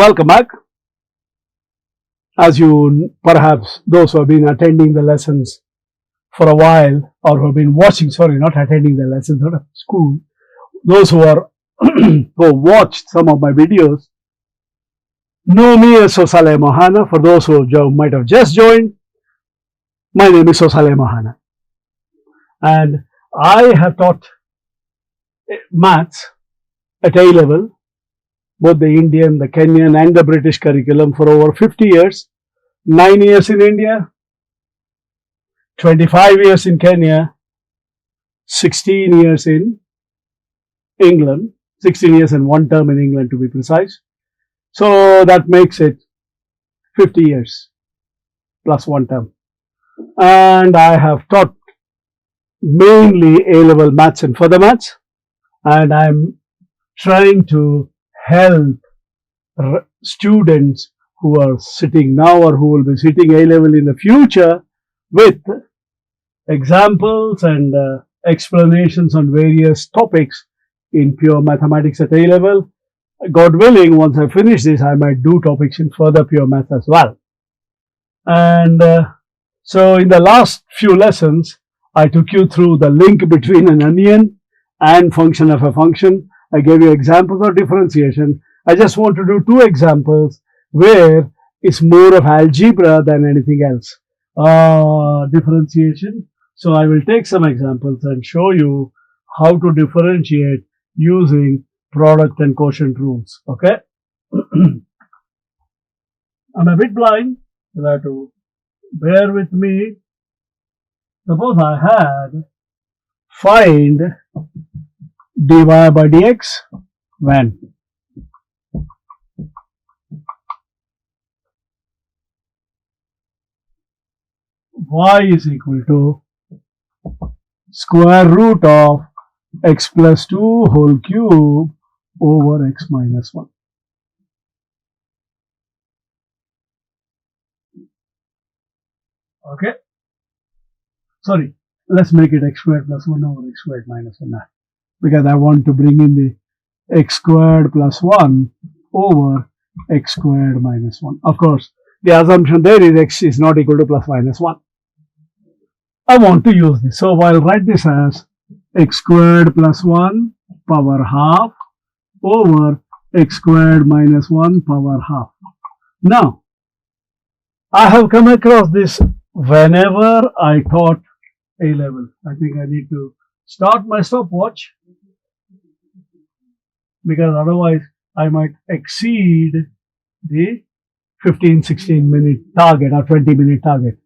Welcome back. As you perhaps those who have been attending the lessons for a while or who have been watching, sorry, not attending the lessons, not at school, those who are who watched some of my videos know me as Sosale Mohana. For those who might have just joined, my name is Sosale Mohana, and I have taught maths at A level, both the Indian, the Kenyan and the British curriculum for over 50 years, 9 years in India, 25 years in Kenya, 16 years in England, 16 years and one term in England to be precise. So that makes it 50 years plus one term. And I have taught mainly A-level maths and further maths, and I'm trying to help students who are sitting now or who will be sitting A-level in the future with examples and explanations on various topics in pure mathematics at A-level. God willing, once I finish this, I might do topics in further pure math as well. And so in the last few lessons, I took you through the link between an onion and function of a function. I gave you examples of differentiation. I just want to do two examples where it's more of algebra than anything else. Differentiation. So I will take some examples and show you how to differentiate using product and quotient rules. Okay. I'm a bit blind. You'll have to bear with me. Suppose I had find dy by dx when y is equal to square root of x plus 2 whole cube over x minus 1. Okay. Sorry, let's make it x squared plus 1 over x squared minus 1 now, because I want to bring in the x squared plus 1 over x squared minus 1. Of course, the assumption there is x is not equal to plus minus 1. I want to use this. So I'll write this as x squared plus 1 power half over x squared minus 1 power half. Now, I have come across this whenever I taught A-level. I think I need to start my stopwatch, because otherwise I might exceed the 15-16 minute target or 20-minute target.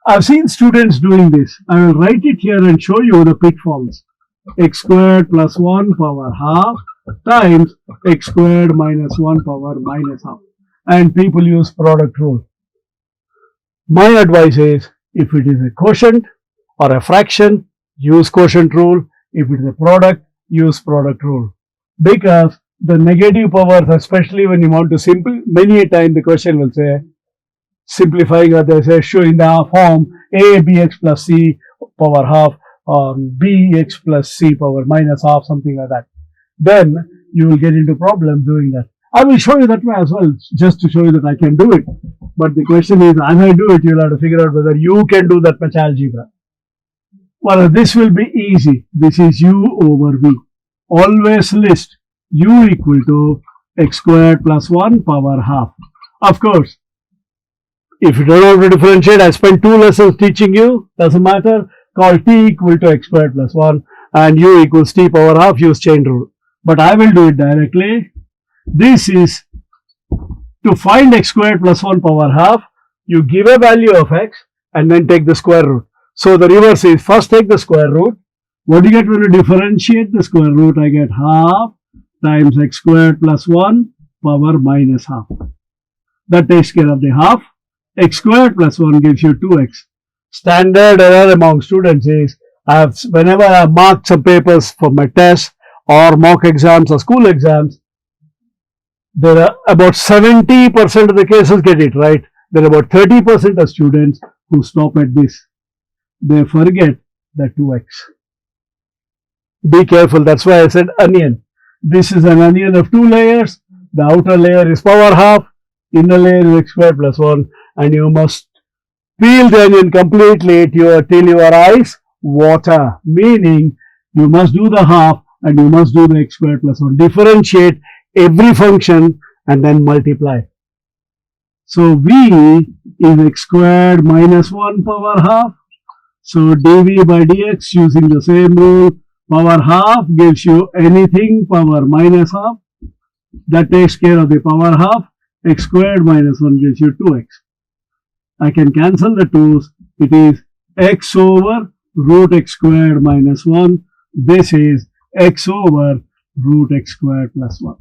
I've seen students doing this. I will write it here and show you the pitfalls. X squared plus 1 power half times x squared minus 1 power minus half. And people use product rule. My advice is, if it is a quotient or a fraction, use quotient rule. If it is a product, use product rule. Because the negative powers, especially when you want to simplify, many a time the question will say, simplifying, or they say, show in the form a bx plus c power half or bx plus c power minus half, something like that. Then you will get into problems doing that. I will show you that way as well, just to show you that I can do it. But the question is, as I do it, you'll have to figure out whether you can do that much algebra. Well, this will be easy. This is u over v. Always list u equal to x squared plus 1 power half. Of course, if you don't know how to differentiate, I spent 2 lessons teaching you, doesn't matter, call t equal to x squared plus 1 and u equals t power half, use chain rule. But I will do it directly. This is to find x squared plus 1 power half, you give a value of x and then take the square root. So the reverse is, first take the square root. What do you get when you differentiate the square root? I get half times x squared plus 1 power minus half. That takes care of the half. X squared plus 1 gives you 2x. Standard error among students is, whenever I have marked some papers for my tests or mock exams or school exams, there are about 70% of the cases get it right. There are about 30% of students who stop at this. They forget the 2x. Be careful. That's why I said onion. This is an onion of 2 layers. The outer layer is power half, inner layer is x squared plus 1, and you must peel the onion completely till your eyes water, meaning you must do the half and you must do the x squared plus 1. Differentiate every function and then multiply. So v is x squared minus 1 power half. So dv by dx using the same rule, power half gives you anything power minus half. That takes care of the power half. X squared minus 1 gives you 2x. I can cancel the 2's. It is x over root x squared minus 1. This is x over root x squared plus 1.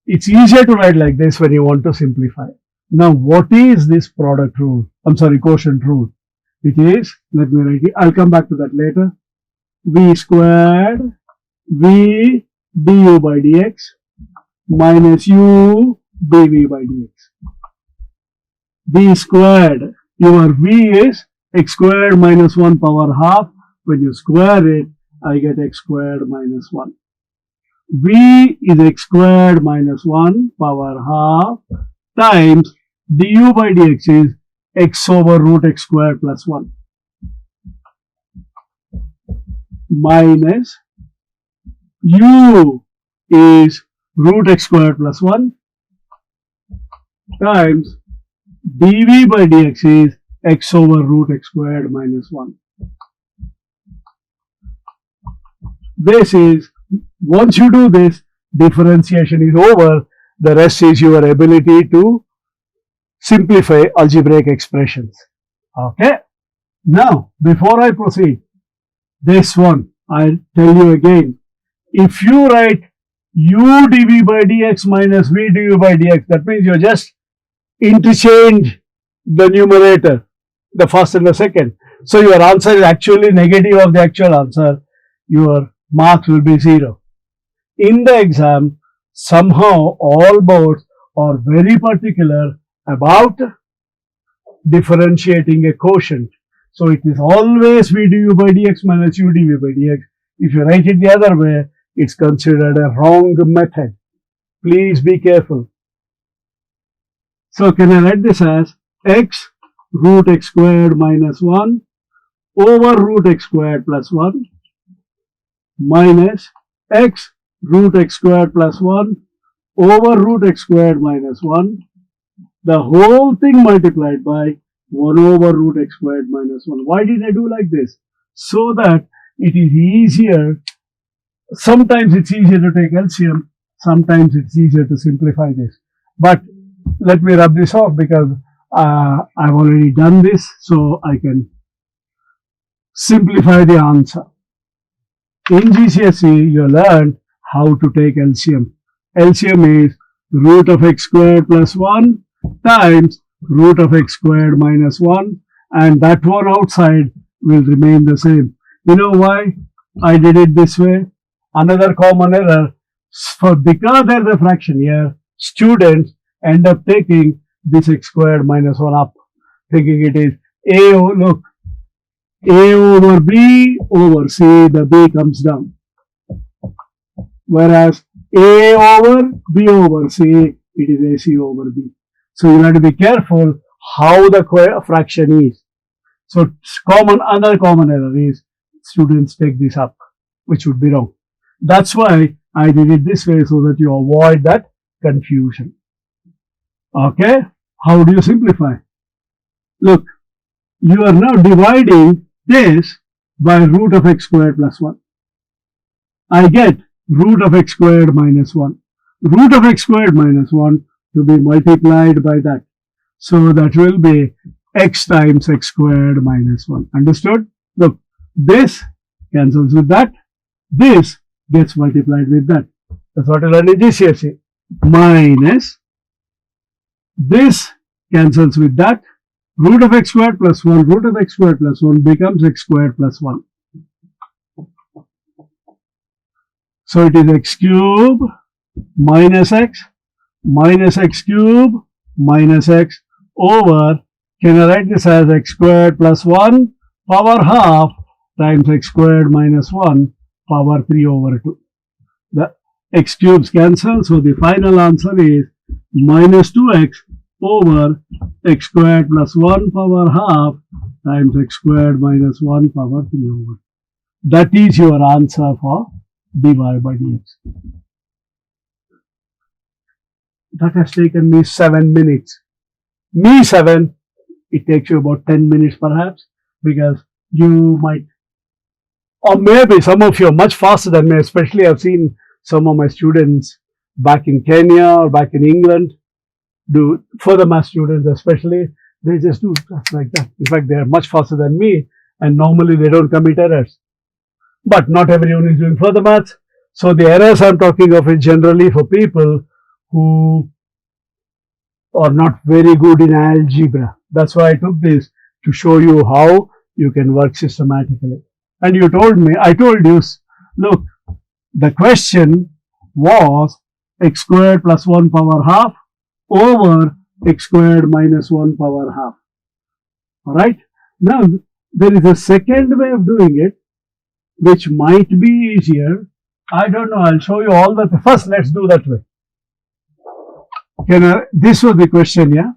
It's easier to write like this when you want to simplify. Now, what is this product rule? Quotient rule. It is, let me write it. I'll come back to that later. V squared v du by dx minus u dv by dx. V squared, your v is x squared minus 1 power half. When you square it, I get x squared minus 1. V is x squared minus 1 power half times du by dx is x over root x squared plus 1 minus u is root x squared plus 1 times dv by dx is x over root x squared minus 1. This is, once you do this, differentiation is over. The rest is your ability to simplify algebraic expressions. Okay. Now, before I proceed, this one, I'll tell you again. If you write u dv by dx minus v du by dx, that means you just interchange the numerator, the first and the second. So your answer is actually negative of the actual answer. Your marks will be 0. In the exam, somehow all boards are very particular about differentiating a quotient. So it is always v du by dx minus u dv by dx. If you write it the other way, it's considered a wrong method. Please be careful. So can I write this as x root x squared minus 1 over root x squared plus 1 minus x root x squared plus 1 over root x squared minus 1, the whole thing multiplied by 1 over root x squared minus 1. Why did I do like this? So that it is easier. Sometimes it's easier to take LCM, sometimes it's easier to simplify this. But let me rub this off because I've already done this, so I can simplify the answer. In GCSE, you learned how to take LCM. LCM is root of x squared plus 1 times root of x squared minus 1, and that one outside will remain the same. You know why I did it this way? Another common error, because there's a fraction here, students end up taking this x squared minus 1 up, thinking it is a over b over c, the b comes down. Whereas a over b over c, it is ac over b. So you have to be careful how the fraction is. So another common error is students take this up, which would be wrong. That's why I did it this way, so that you avoid that confusion. Okay, how do you simplify? Look, you are now dividing this by root of x squared plus 1. I get root of x squared minus 1. Root of x squared minus 1 to be multiplied by that. So that will be x times x squared minus 1. Understood? Look, this cancels with that. This gets multiplied with that. That's what I learned in GCSE. Minus this cancels with that. Root of x squared plus 1, root of x squared plus 1 becomes x squared plus 1. So it is x cube minus x cube minus x over, can I write this as x squared plus 1 power half times x squared minus 1 power 3 over 2. x cubes cancel, so the final answer is minus 2x over x squared plus 1 power half times x squared minus 1 power 3 over. That is your answer for dy by dx. That has taken me 7 minutes. Me 7, it takes you about 10 minutes perhaps, because you might, or maybe some of you are much faster than me, especially I've seen some of my students back in Kenya or back in England do, further math students especially, they just do just like that. In fact, they are much faster than me, and normally they don't commit errors. But not everyone is doing further maths. So the errors I'm talking of is generally for people who are not very good in algebra. That's why I took this, to show you how you can work systematically. And you told me, I told you, look, the question was x squared plus 1 power half over x squared minus 1 power half. Alright? Now, there is a second way of doing it, which might be easier. I don't know, I'll show you all that. First, let's do that way. This was the question, yeah?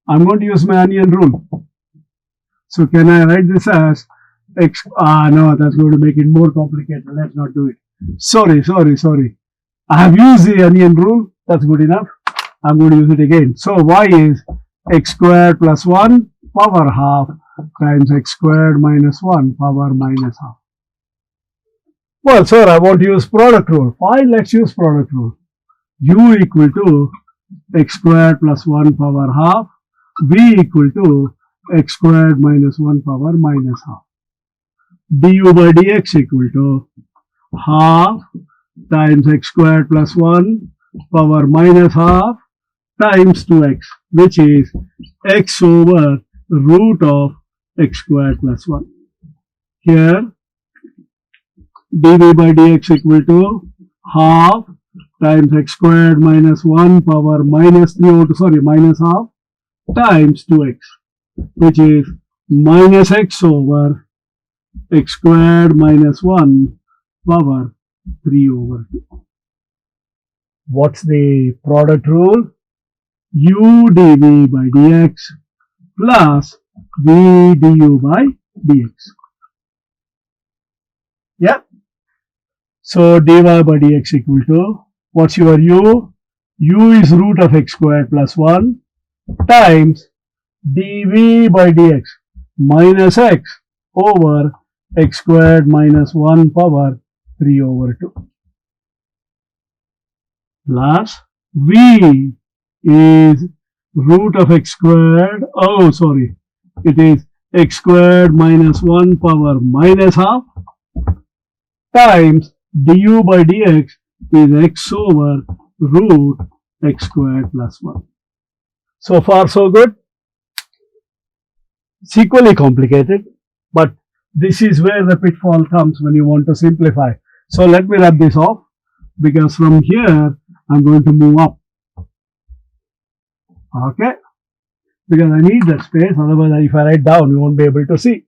I'm going to use my onion rule. So can I write this as x? No, that's going to make it more complicated. Let's not do it. Sorry. I have used the onion rule. That's good enough. I'm going to use it again. So y is x squared plus 1 power half times x squared minus 1 power minus half. Well, sir, I want to use product rule. Fine, let's use product rule. U equal to x squared plus 1 power half. V equal to x squared minus 1 power minus half. Du by dx equal to half times x squared plus 1 power minus half times 2x, which is x over root of x squared plus 1. Here, dv by dx equal to half times x squared minus 1 power minus 3 over, minus half times 2x, which is minus x over x squared minus 1 power 3 over 2. What's the product rule? U dv by dx plus v du by dx. Yeah. So dy by dx equal to, what's your u? U is root of x squared plus 1 times dv by dx minus x over x squared minus 1 power 3 over 2 plus v is root of x squared, it is x squared minus 1 power minus half times du by dx is x over root x squared plus 1. So far so good. It's equally complicated, but this is where the pitfall comes when you want to simplify. So let me wrap this off, because from here I'm going to move up. Okay? Because I need that space, otherwise if I write down you won't be able to see.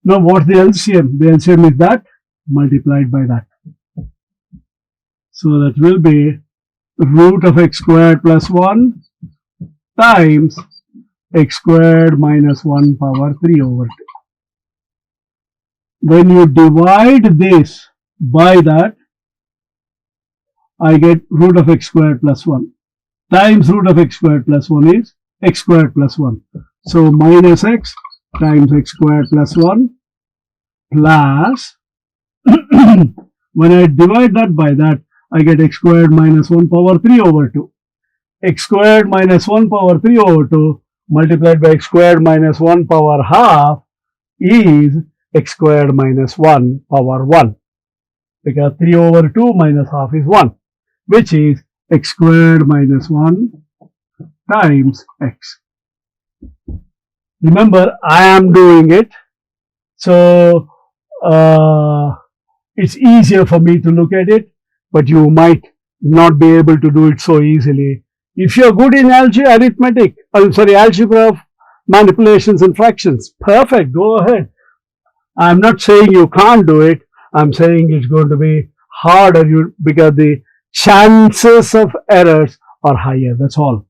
Now what's the LCM? The LCM is that multiplied by that. So that will be root of x squared plus 1 times x squared minus 1 power 3 over 2. When you divide this by that, I get root of x squared plus 1 times root of x squared plus 1 is x squared plus 1. So minus x times x squared plus 1 plus when I divide that by that, I get x squared minus 1 power 3 over 2. X squared minus 1 power 3 over 2 multiplied by x squared minus 1 power half is x squared minus 1 power 1. Because 3 over 2 minus half is 1, which is x squared minus 1 times x. Remember, I am doing it, so it's easier for me to look at it, but you might not be able to do it so easily. If you're good in algebra, manipulations and fractions, perfect, go ahead. I'm not saying you can't do it. I'm saying it's going to be harder because the chances of errors are higher. That's all.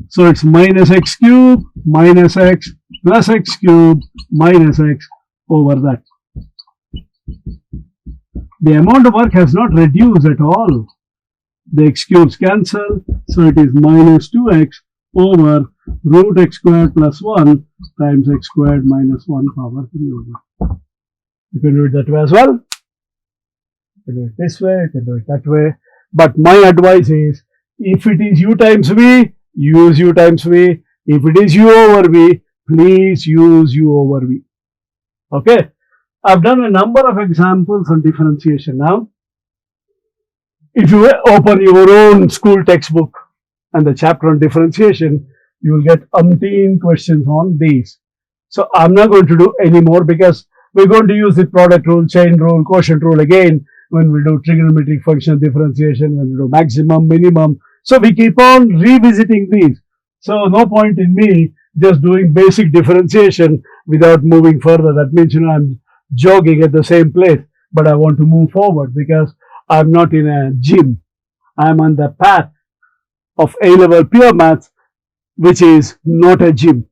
So it's minus x cube minus x plus x cube minus x over that. The amount of work has not reduced at all. The x cubes cancel, so it is minus 2x over root x squared plus 1 times x squared minus 1 power 3 over. You can do it that way as well. You can do it this way, you can do it that way. But my advice is, if it is u times v, use u times v. If it is u over v, please use u over v. Okay. I've done a number of examples on differentiation now. If you open your own school textbook and the chapter on differentiation, you will get umpteen questions on these. So I'm not going to do any more because we're going to use the product rule, chain rule, quotient rule again when we do trigonometric function differentiation, when we do maximum, minimum. So we keep on revisiting these. So no point in me just doing basic differentiation without moving further. That means, I'm jogging at the same place, but I want to move forward because I'm not in a gym. I'm on the path of A-level pure maths, which is not a gym,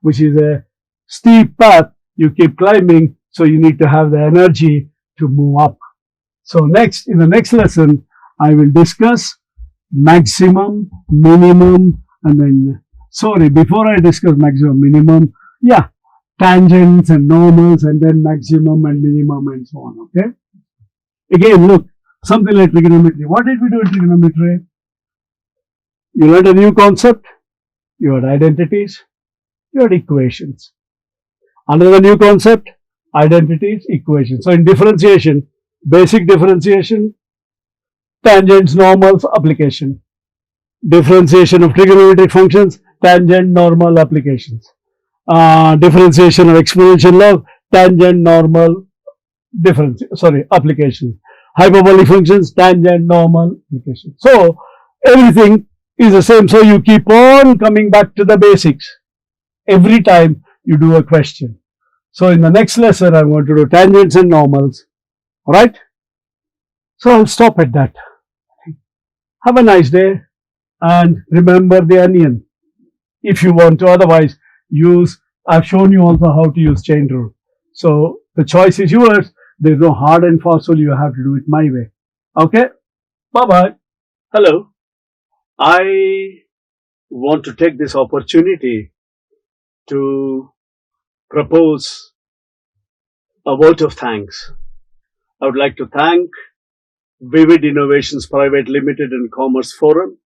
which is a steep path you keep climbing, so you need to have the energy to move up. So next, in the next lesson, I will discuss maximum, minimum, and then, before I discuss maximum, minimum, tangents and normals, and then maximum and minimum and so on, okay? Again, look, something like trigonometry. What did we do in trigonometry? You learned a new concept, you had identities, you had equations. Another new concept, identities, equations. So in differentiation, basic differentiation, tangents, normals, application. Differentiation of trigonometric functions, tangent, normal, applications. Differentiation of exponential log, tangent, normal, applications. Hyperbolic functions, tangent, normal, application. So everything is the same. So you keep on coming back to the basics every time you do a question. So in the next lesson, I'm going to do tangents and normals. Alright? So I'll stop at that. Have a nice day and remember the onion if you want to. Otherwise, I've shown you also how to use chain rule. So the choice is yours. There's no hard and fast rule. You have to do it my way. Okay? Bye-bye. Hello. I want to take this opportunity to propose a vote of thanks. I would like to thank Vivid Innovations Private Limited and Commerce Forum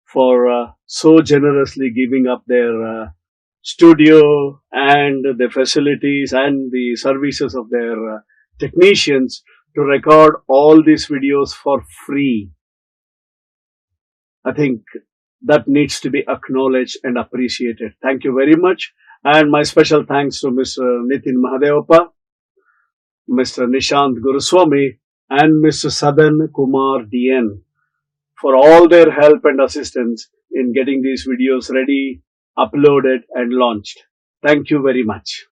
for so generously giving up their studio and the facilities and the services of their technicians to record all these videos for free. I think that needs to be acknowledged and appreciated. Thank you very much. And my special thanks to Mr. Nitin Mahadevappa, Mr. Nishant Guruswamy, and Mr. Sadan Kumar DN for all their help and assistance in getting these videos ready, uploaded, and launched. Thank you very much.